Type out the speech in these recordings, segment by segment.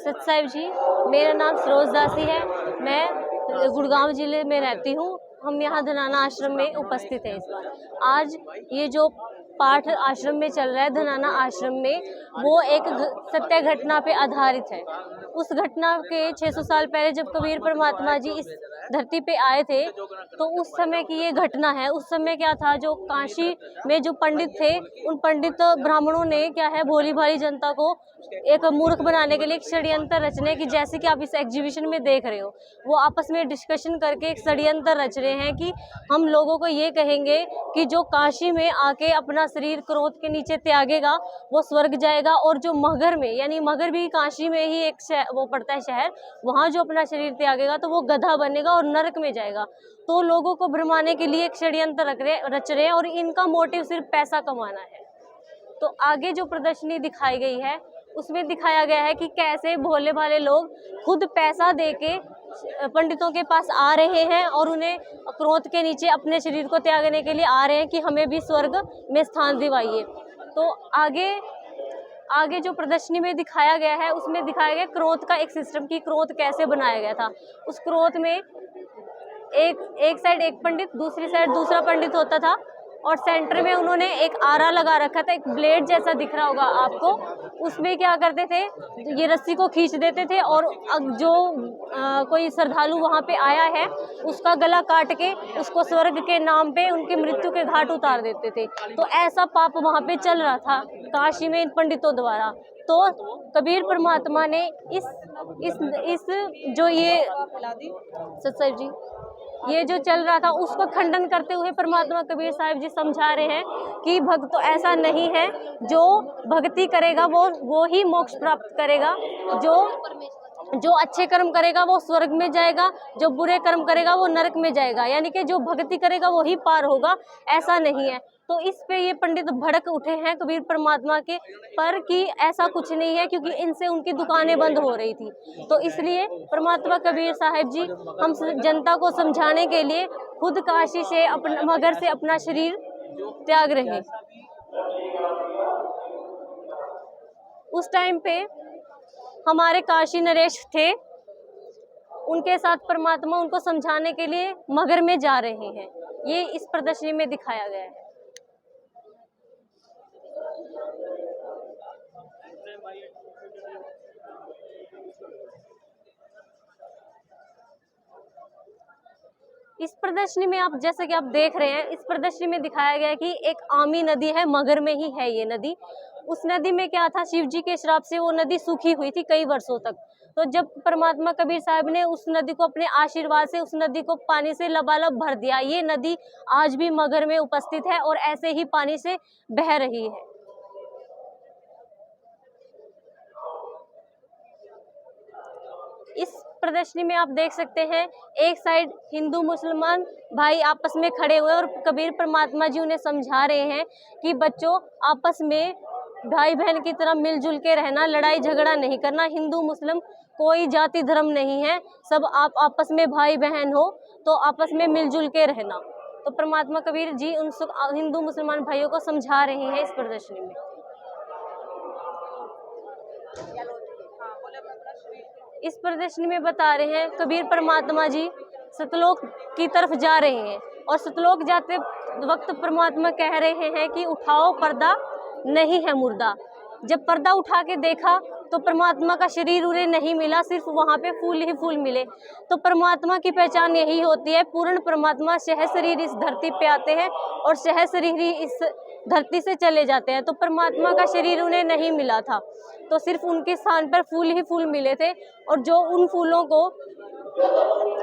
सत साहिब जी, मेरा नाम सरोज दासी है। मैं गुड़गांव जिले में रहती हूँ। हम यहाँ धनाना आश्रम में उपस्थित हैं इस बार। आज ये जो पाठ आश्रम में चल रहा है धनाना आश्रम में, वो एक सत्य घटना पे आधारित है। उस घटना के 600 साल पहले जब कबीर परमात्मा जी इस धरती पे आए थे, तो उस समय की ये घटना है। उस समय क्या था, जो काशी में जो पंडित थे, उन पंडित ब्राह्मणों ने क्या है, भोली भाली जनता को एक मूर्ख बनाने के लिए एक षड्यंत्र रचने की, जैसे कि आप इस एग्जीबिशन में देख रहे हो, वो आपस में डिस्कशन करके एक षड्यंत्र रच रहे हैं कि हम लोगों को ये कहेंगे कि जो काशी में आके अपना शरीर क्रोध के नीचे त्यागेगा वो स्वर्ग जाएगा, और जो मगहर में, यानी मगहर भी काशी में ही एक वो पड़ता है शहर, वहाँ जो अपना शरीर त्यागेगा तो वो गधा बनेगा और नरक में जाएगा। तो लोगों को भ्रमाने के लिए एक षड्यंत्र रच रहे हैं, और इनका मोटिव सिर्फ पैसा कमाना है। तो आगे जो प्रदर्शनी दिखाई गई है उसमें दिखाया गया है कि कैसे भोले भाले लोग खुद पैसा देके पंडितों के पास आ रहे हैं और उन्हें क्रोध के नीचे अपने शरीर को त्यागने के लिए आ रहे हैं कि हमें भी स्वर्ग में स्थान दिवाइए। तो आगे जो प्रदर्शनी में दिखाया गया है उसमें दिखाया गया क्रोध का एक सिस्टम, की क्रोध कैसे बनाया गया था। उस क्रोध में एक साइड एक पंडित, दूसरी साइड दूसरा पंडित होता था, और सेंटर में उन्होंने एक आरा लगा रखा था, एक ब्लेड जैसा दिख रहा होगा आपको। उसमें क्या करते थे, ये रस्सी को खींच देते थे, और जो कोई श्रद्धालु वहाँ पे आया है उसका गला काट के उसको स्वर्ग के नाम पे उनकी मृत्यु के घाट उतार देते थे। तो ऐसा पाप वहाँ पे चल रहा था काशी में इन पंडितों द्वारा। तो कबीर परमात्मा ने इस जो ये सत साहिब जी, ये जो चल रहा था उसको खंडन करते हुए परमात्मा कबीर साहिब जी समझा रहे हैं कि भक्त तो ऐसा नहीं है, जो भक्ति करेगा वो ही मोक्ष प्राप्त करेगा। जो अच्छे कर्म करेगा वो स्वर्ग में जाएगा, जो बुरे कर्म करेगा वो नरक में जाएगा, यानी कि जो भक्ति करेगा वो ही पार होगा, ऐसा नहीं है। तो इस पे ये पंडित भड़क उठे हैं कबीर परमात्मा के पर कि ऐसा कुछ नहीं है, क्योंकि इनसे उनकी दुकानें बंद हो रही थी। तो इसलिए परमात्मा कबीर साहिब जी हम जनता को समझाने के लिए खुद काशी से अपना मगहर से अपना शरीर त्याग रहे हैं। उस टाइम पे हमारे काशी नरेश थे, उनके साथ परमात्मा उनको समझाने के लिए मगहर में जा रहे हैं। ये इस प्रदर्शनी में दिखाया गया है। इस प्रदर्शनी में आप जैसे कि आप देख रहे हैं, इस प्रदर्शनी में दिखाया गया है कि एक आमी नदी है, मगहर में ही है ये नदी। उस नदी में क्या था, शिव जी के श्राप से वो नदी सूखी हुई थी कई वर्षों तक। तो जब परमात्मा कबीर साहब ने उस नदी को अपने आशीर्वाद से उस नदी को पानी से लबालब भर दिया, ये नदी आज भी मगहर में उपस्थित है और ऐसे ही पानी से बह रही है। इस प्रदर्शनी में आप देख सकते हैं, एक साइड हिंदू मुसलमान भाई आपस में खड़े हुए और कबीर परमात्मा जी उन्हें समझा रहे हैं कि बच्चों आपस में भाई बहन की तरह मिलजुल के रहना, लड़ाई झगड़ा नहीं करना। हिंदू मुस्लिम कोई जाति धर्म नहीं है, सब आप आपस में भाई बहन हो, तो आपस में मिलजुल के रहना। तो परमात्मा कबीर जी उन हिंदू मुसलमान भाइयों को समझा रहे हैं इस प्रदर्शनी में। इस प्रदर्शनी में बता रहे हैं कबीर परमात्मा जी सतलोक की तरफ जा रहे हैं, और सतलोक जाते वक्त परमात्मा कह रहे हैं कि उठाओ पर्दा नहीं है मुर्दा। जब पर्दा उठा के देखा तो परमात्मा का शरीर उन्हें नहीं मिला, सिर्फ वहाँ पे फूल ही फूल मिले। तो परमात्मा की पहचान यही होती है, पूर्ण परमात्मा सहशरीर इस धरती पे आते हैं और सहशरीर ही इस धरती से चले जाते हैं। तो परमात्मा का शरीर उन्हें नहीं मिला था, तो सिर्फ उनके स्थान पर फूल ही फूल मिले थे। और जो उन फूलों को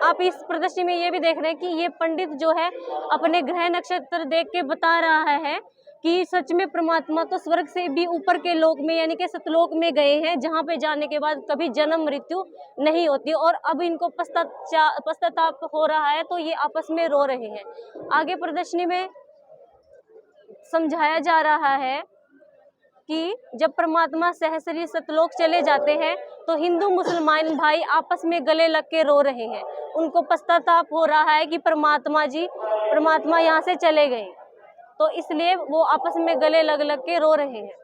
आप इस प्रदर्शनी में ये भी देख रहे हैं कि ये पंडित जो है अपने ग्रह नक्षत्र देख के बता रहा है कि सच में परमात्मा तो स्वर्ग से भी ऊपर के लोक में, यानी कि सतलोक में गए हैं, जहाँ पे जाने के बाद कभी जन्म मृत्यु नहीं होती। और अब इनको पश्चाताप हो रहा है, तो ये आपस में रो रहे हैं। आगे प्रदर्शनी में समझाया जा रहा है कि जब परमात्मा सहशरीर सतलोक चले जाते हैं तो हिंदू मुसलमान भाई आपस में गले लग के रो रहे हैं। उनको पश्चाताप हो रहा है कि परमात्मा यहाँ से चले गए, तो इसलिए वो आपस में गले लग लग के रो रहे हैं।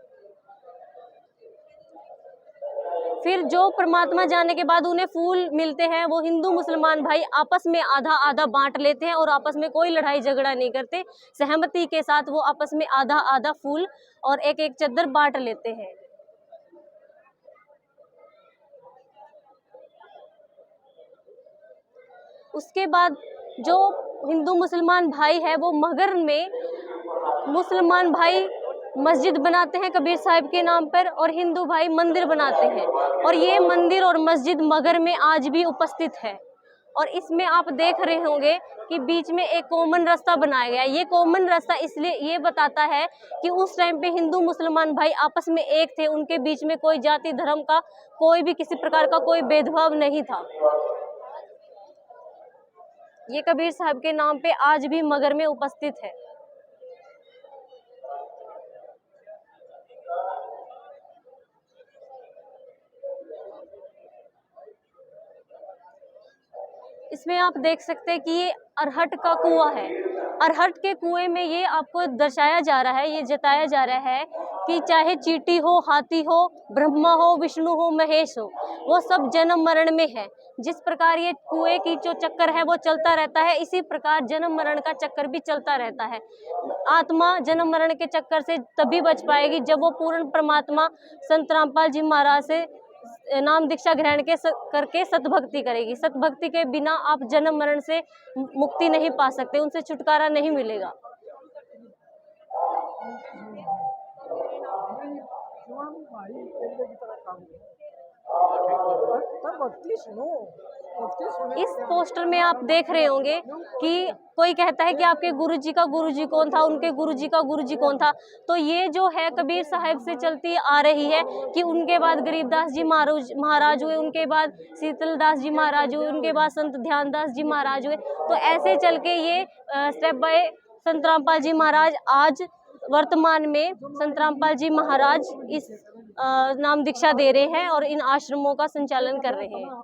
फिर जो परमात्मा जाने के बाद उन्हें फूल मिलते हैं वो हिंदू मुसलमान भाई आपस में आधा आधा बांट लेते हैं और आपस में कोई लड़ाई झगड़ा नहीं करते, सहमति के साथ वो आपस में आधा आधा फूल और एक एक चद्दर बांट लेते हैं। उसके बाद जो हिंदू मुसलमान भाई है वो मगर में मुसलमान भाई मस्जिद बनाते हैं कबीर साहिब के नाम पर और हिंदू भाई मंदिर बनाते हैं, और ये मंदिर और मस्जिद मगर में आज भी उपस्थित है। और इसमें आप देख रहे होंगे कि बीच में एक कॉमन रास्ता बनाया गया है। ये कॉमन रास्ता इसलिए ये बताता है कि उस टाइम पे हिंदू मुसलमान भाई आपस में एक थे, उनके बीच में कोई जाति धर्म का कोई भी किसी प्रकार का कोई भेदभाव नहीं था। ये कबीर साहब के नाम पे आज भी मगर में उपस्थित है। इसमें आप देख सकते हैं कि ये अरहट का कुआं है। अरहट के कुएं में ये आपको दर्शाया जा रहा है, ये जताया जा रहा है कि चाहे चींटी हो, हाथी हो, ब्रह्मा हो, विष्णु हो, महेश हो, वो सब जन्म मरण में है। जिस प्रकार ये कुएं की जो चक्कर है वो चलता रहता है, इसी प्रकार जन्म मरण का चक्कर भी चलता रहता है। आत्मा जन्म मरण के चक्कर से तभी बच पाएगी जब वो पूर्ण परमात्मा संत रामपाल जी महाराज से नाम दीक्षा ग्रहण करके सतभक्ति करेगी। सतभक्ति के बिना आप जन्म मरण से मुक्ति नहीं पा सकते, उनसे छुटकारा नहीं मिलेगा। इस पोस्टर में आप देख रहे होंगे कि कोई कहता है कि आपके गुरुजी का गुरुजी कौन था, उनके गुरुजी का गुरुजी कौन था। तो ये जो है कबीर साहब से चलती आ रही है कि उनके बाद गरीबदास जी महाराज हुए, उनके बाद शीतलदास जी महाराज हुए, उनके बाद संत ध्यानदास जी महाराज हुए। तो ऐसे चल के ये स्टेप बाय संत रामपाल जी महाराज आज वर्तमान में संत रामपाल जी महाराज इस नाम दीक्षा दे रहे हैं और इन आश्रमों का संचालन कर रहे हैं।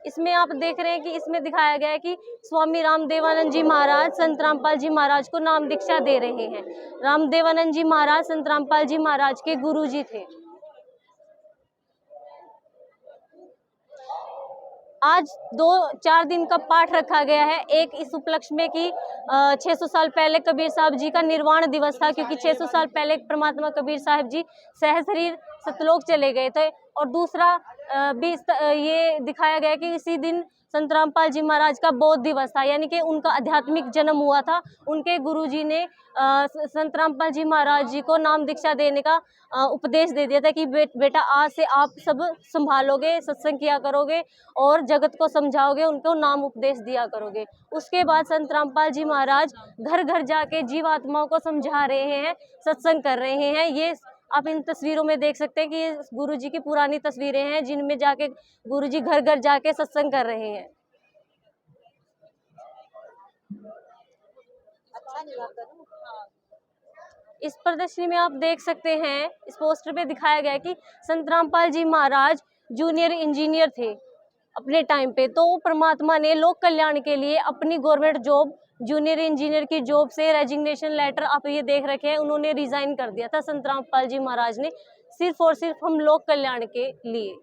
इसमें आप देख रहे हैं कि इसमें दिखाया गया है कि स्वामी रामदेवानंद जी महाराज संत रामपाल जी महाराज को नाम दीक्षा दे रहे हैं। रामदेवानंद जी महाराज संत रामपाल जी महाराज के गुरुजी थे। आज 2-4 दिन का पाठ रखा गया है। एक इस उपलक्ष्य में कि 600 साल पहले कबीर साहब जी का निर्वाण दिवस था, क्योंकि 600 साल पहले परमात्मा कबीर साहब जी सहशरीर सतलोक चले गए थे। और दूसरा भी ये दिखाया गया कि इसी दिन संत रामपाल जी महाराज का बौद्ध दिवस था, यानी कि उनका आध्यात्मिक जन्म हुआ था। उनके गुरुजी ने संत रामपाल जी महाराज जी को नाम दीक्षा देने का उपदेश दे दिया था कि बेटा आज से आप सब संभालोगे, सत्संग किया करोगे और जगत को समझाओगे, उनको नाम उपदेश दिया करोगे। उसके बाद संत रामपाल जी महाराज घर घर जाके जीवात्माओं को समझा रहे हैं, सत्संग कर रहे हैं। ये आप इन तस्वीरों में देख सकते हैं कि ये गुरुजी की पुरानी तस्वीरें हैं जिनमें जाके गुरुजी घर घर जाके सत्संग कर रहे हैं। इस प्रदर्शनी में आप देख सकते हैं, इस पोस्टर पे दिखाया गया है कि संत रामपाल जी महाराज जूनियर इंजीनियर थे अपने टाइम पे। तो परमात्मा ने लोक कल्याण के लिए अपनी गवर्नमेंट जॉब जूनियर इंजीनियर की जॉब से रेजिग्नेशन लेटर आप ये देख रखे हैं, उन्होंने रिजाइन कर दिया था संत रामपाल जी महाराज ने, सिर्फ और सिर्फ हम लोक कल्याण के लिए।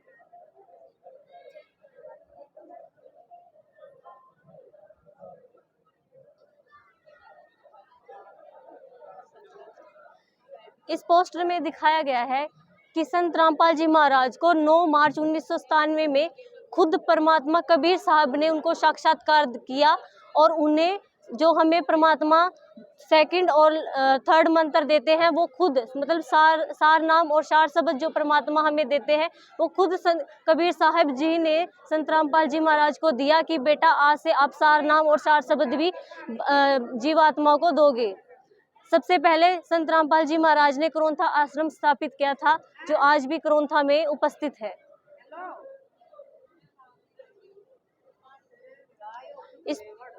इस पोस्टर में दिखाया गया है कि संत रामपाल जी महाराज को 9 मार्च 1997 में खुद परमात्मा कबीर साहब ने उनको साक्षात्कार किया और उन्हें जो हमें परमात्मा 2nd और 3rd मंत्र देते हैं वो खुद, मतलब सार नाम और सार शब्द जो परमात्मा हमें देते हैं वो खुद कबीर साहब जी ने संत रामपाल जी महाराज को दिया कि बेटा आज से आप सार नाम और सार शब्द भी जीवात्माओं को दोगे। सबसे पहले संत रामपाल जी महाराज ने करोंथा आश्रम स्थापित किया था, जो आज भी करोंथा में उपस्थित है।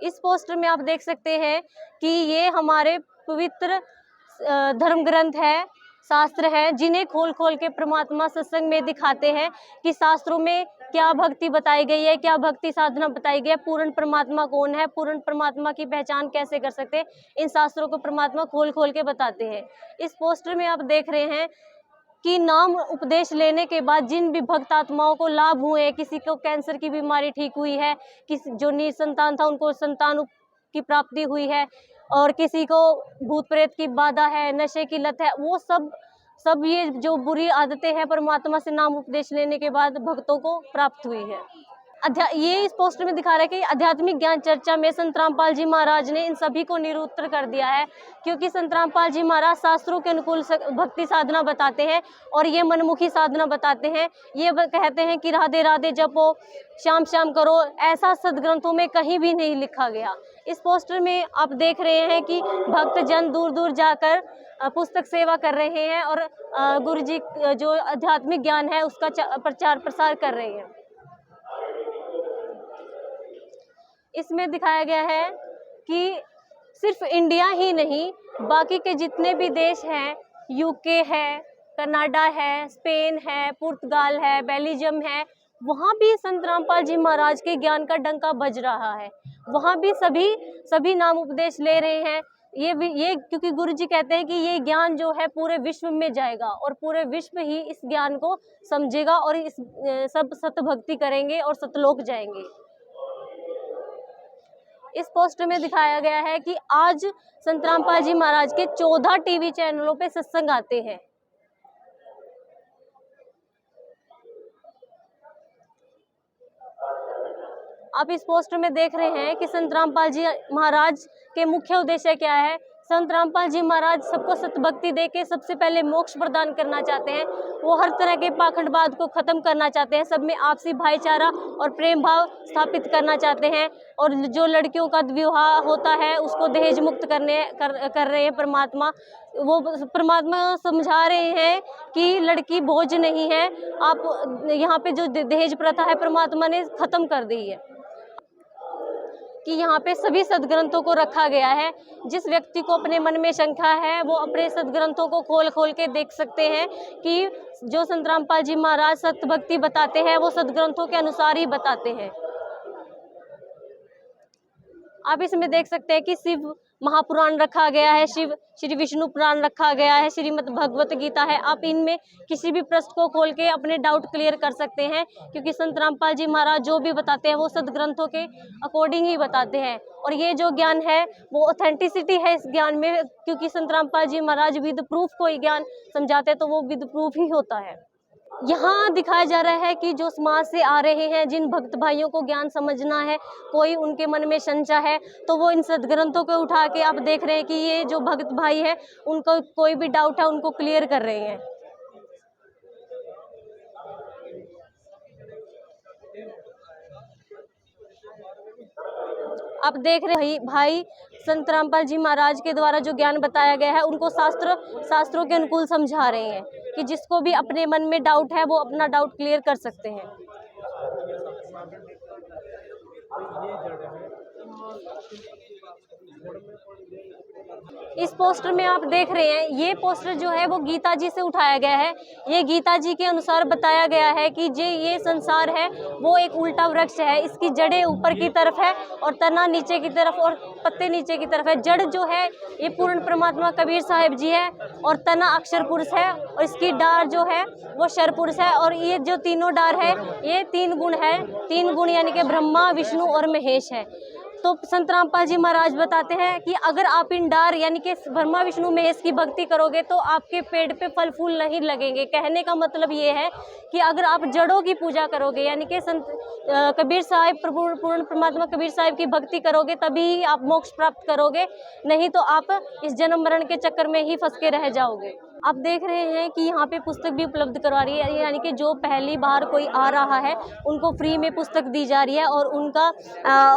इस पोस्टर में आप देख सकते हैं कि ये हमारे पवित्र धर्म ग्रंथ है, शास्त्र है, जिन्हें खोल खोल के परमात्मा सत्संग में दिखाते हैं कि शास्त्रों में क्या भक्ति बताई गई है, क्या भक्ति साधना बताई गई है, पूर्ण परमात्मा कौन है, पूर्ण परमात्मा की पहचान कैसे कर सकते हैं, इन शास्त्रों को परमात्मा खोल खोल के बताते हैं। इस पोस्टर में आप देख रहे हैं कि नाम उपदेश लेने के बाद जिन भी भक्त आत्माओं को लाभ हुए, किसी को कैंसर की बीमारी ठीक हुई है, किसी जो निसंतान था उनको संतान की प्राप्ति हुई है, और किसी को भूत प्रेत की बाधा है, नशे की लत है, वो सब ये जो बुरी आदतें हैं परमात्मा से नाम उपदेश लेने के बाद भक्तों को प्राप्त हुई है। ये इस पोस्टर में दिखा रहा है कि आध्यात्मिक ज्ञान चर्चा में संत रामपाल जी महाराज ने इन सभी को निरुत्तर कर दिया है, क्योंकि संत रामपाल जी महाराज शास्त्रों के अनुकूल भक्ति साधना बताते हैं और ये मनमुखी साधना बताते हैं। ये कहते हैं कि राधे राधे जपो, शाम शाम करो, ऐसा सदग्रंथों में कहीं भी नहीं लिखा गया। इस पोस्टर में आप देख रहे हैं कि भक्तजन दूर दूर जाकर पुस्तक सेवा कर रहे हैं और गुरु जी जो आध्यात्मिक ज्ञान है उसका प्रचार प्रसार कर रहे हैं। इसमें दिखाया गया है कि सिर्फ इंडिया ही नहीं, बाकी के जितने भी देश हैं, यूके है, कनाडा है, स्पेन है, पुर्तगाल है, बेल्जियम है, वहाँ भी संत रामपाल जी महाराज के ज्ञान का डंका बज रहा है। वहाँ भी सभी नाम उपदेश ले रहे हैं। ये क्योंकि गुरु जी कहते हैं कि ये ज्ञान जो है पूरे विश्व में जाएगा और पूरे विश्व ही इस ज्ञान को समझेगा और इस सब सतभक्ति करेंगे और सतलोक जाएंगे। इस पोस्टर में दिखाया गया है कि आज संत रामपाल जी महाराज के 14 टीवी चैनलों पे सत्संग आते हैं। आप इस पोस्टर में देख रहे हैं कि संत रामपाल जी महाराज के मुख्य उद्देश्य क्या है। संत रामपाल जी महाराज सबको सतभक्ति देके सबसे पहले मोक्ष प्रदान करना चाहते हैं। वो हर तरह के पाखंडवाद को खत्म करना चाहते हैं, सब में आपसी भाईचारा और प्रेम भाव स्थापित करना चाहते हैं, और जो लड़कियों का विवाह होता है उसको दहेज मुक्त कर रहे हैं परमात्मा। वो परमात्मा समझा रहे हैं कि लड़की बोझ नहीं है। आप यहाँ पे जो दहेज प्रथा है परमात्मा ने खत्म कर दी है, कि यहाँ पे सभी सदग्रंथों को रखा गया है। जिस व्यक्ति को अपने मन में शंका है वो अपने सदग्रंथों को खोल के देख सकते हैं कि जो संत रामपाल जी महाराज सत्य भक्ति बताते हैं वो सदग्रंथों के अनुसार ही बताते हैं। आप इसमें देख सकते हैं कि शिव महापुराण रखा गया है, शिव श्री विष्णु पुराण रखा गया है, श्रीमद् भगवत गीता है। आप इनमें किसी भी प्रश्न को खोल के अपने डाउट क्लियर कर सकते हैं, क्योंकि संत रामपाल जी महाराज जो भी बताते हैं वो सदग्रंथों के अकॉर्डिंग ही बताते हैं। और ये जो ज्ञान है वो ऑथेंटिसिटी है इस ज्ञान में, क्योंकि संत रामपाल जी महाराज विद प्रूफ कोई ज्ञान समझाते हैं तो वो विद प्रूफ ही होता है। यहाँ दिखाया जा रहा है कि जो समाज से आ रहे हैं, जिन भक्त भाइयों को ज्ञान समझना है, कोई उनके मन में शंका है तो वो इन सदग्रंथों को उठा के आप देख रहे हैं कि ये जो भक्त भाई है उनको कोई भी डाउट है उनको क्लियर कर रहे हैं। आप देख रहे हैं भाई संत रामपाल जी महाराज के द्वारा जो ज्ञान बताया गया है उनको शास्त्रों के अनुकूल समझा रहे हैं कि जिसको भी अपने मन में डाउट है वो अपना डाउट क्लियर कर सकते हैं। इस पोस्टर में आप देख रहे हैं, ये पोस्टर जो है वो गीता जी से उठाया गया है। ये गीता जी के अनुसार बताया गया है कि ये संसार है वो एक उल्टा वृक्ष है, इसकी जड़ें ऊपर की तरफ है और तना नीचे की तरफ और पत्ते नीचे की तरफ है। जड़ जो है ये पूर्ण परमात्मा कबीर साहिब जी है और तना अक्षर पुरुष है और इसकी डार जो है वो शर पुरुष है। और ये जो तीनों डार है ये 3 गुण है, 3 गुण यानी कि ब्रह्मा विष्णु और महेश है। तो संत रामपाल जी महाराज बताते हैं कि अगर आप इन डार यानी कि ब्रह्मा विष्णु महेश की भक्ति करोगे तो आपके पेड़ पे फल फूल नहीं लगेंगे। कहने का मतलब ये है कि अगर आप जड़ों की पूजा करोगे यानी कि संत कबीर साहिब पूर्ण परमात्मा कबीर साहिब की भक्ति करोगे तभी आप मोक्ष प्राप्त करोगे, नहीं तो आप इस जन्म मरण के चक्कर में ही फंस के रह जाओगे। आप देख रहे हैं कि यहाँ पे पुस्तक भी उपलब्ध करवा रही है, यानी कि जो पहली बार कोई आ रहा है उनको फ्री में पुस्तक दी जा रही है और उनका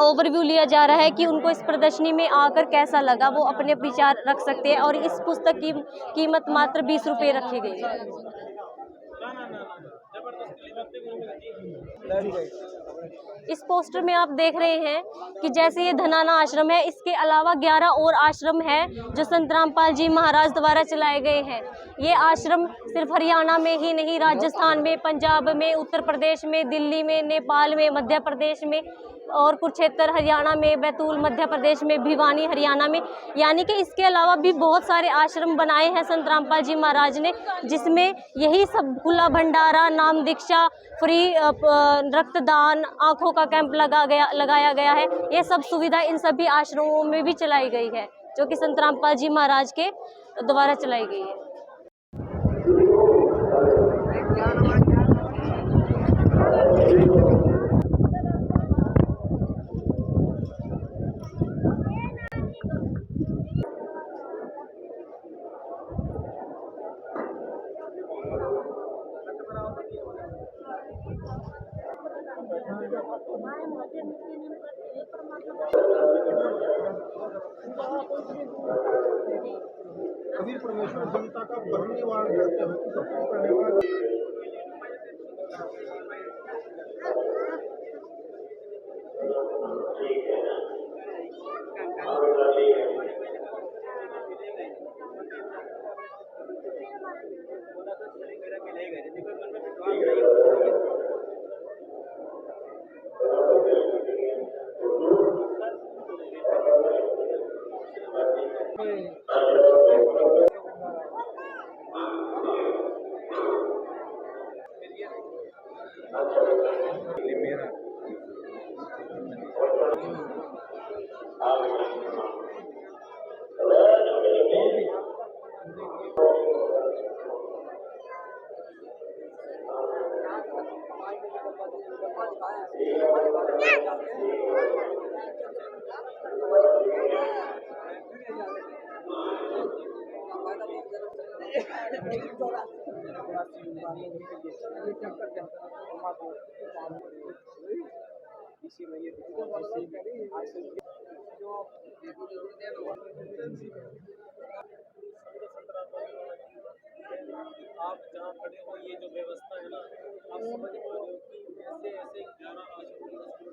ओवरव्यू लिया जा रहा है कि उनको इस प्रदर्शनी में आकर कैसा लगा, वो अपने विचार रख सकते हैं। और इस पुस्तक की कीमत मात्र 20 रुपये रखी गई है। इस पोस्टर में आप देख रहे हैं कि जैसे ये धनाना आश्रम है, इसके अलावा 11 और आश्रम है जो संत रामपाल जी महाराज द्वारा चलाए गए हैं। ये आश्रम सिर्फ हरियाणा में ही नहीं, राजस्थान में, पंजाब में, उत्तर प्रदेश में, दिल्ली में, नेपाल में, मध्य प्रदेश में और कुरुक्षेत्र हरियाणा में, बैतूल मध्य प्रदेश में, भिवानी हरियाणा में, यानी कि इसके अलावा भी बहुत सारे आश्रम बनाए हैं संत रामपाल जी महाराज ने, जिसमें यही सब खुला भंडारा, नाम दीक्षा, फ्री रक्तदान, आंखों का कैंप लगाया गया है। ये सब सुविधा इन सभी आश्रमों में भी चलाई गई है, जो कि संत रामपाल जी महाराज के द्वारा चलाई गई है। कबीर परमेश्वर जनता का भ्रम निवारण करते हुए करने वाला आप जहाँ खड़े हो, ये जो व्यवस्था है ना, आप समझ पा रहे हो कि ऐसे ऐसे 11 आश्रम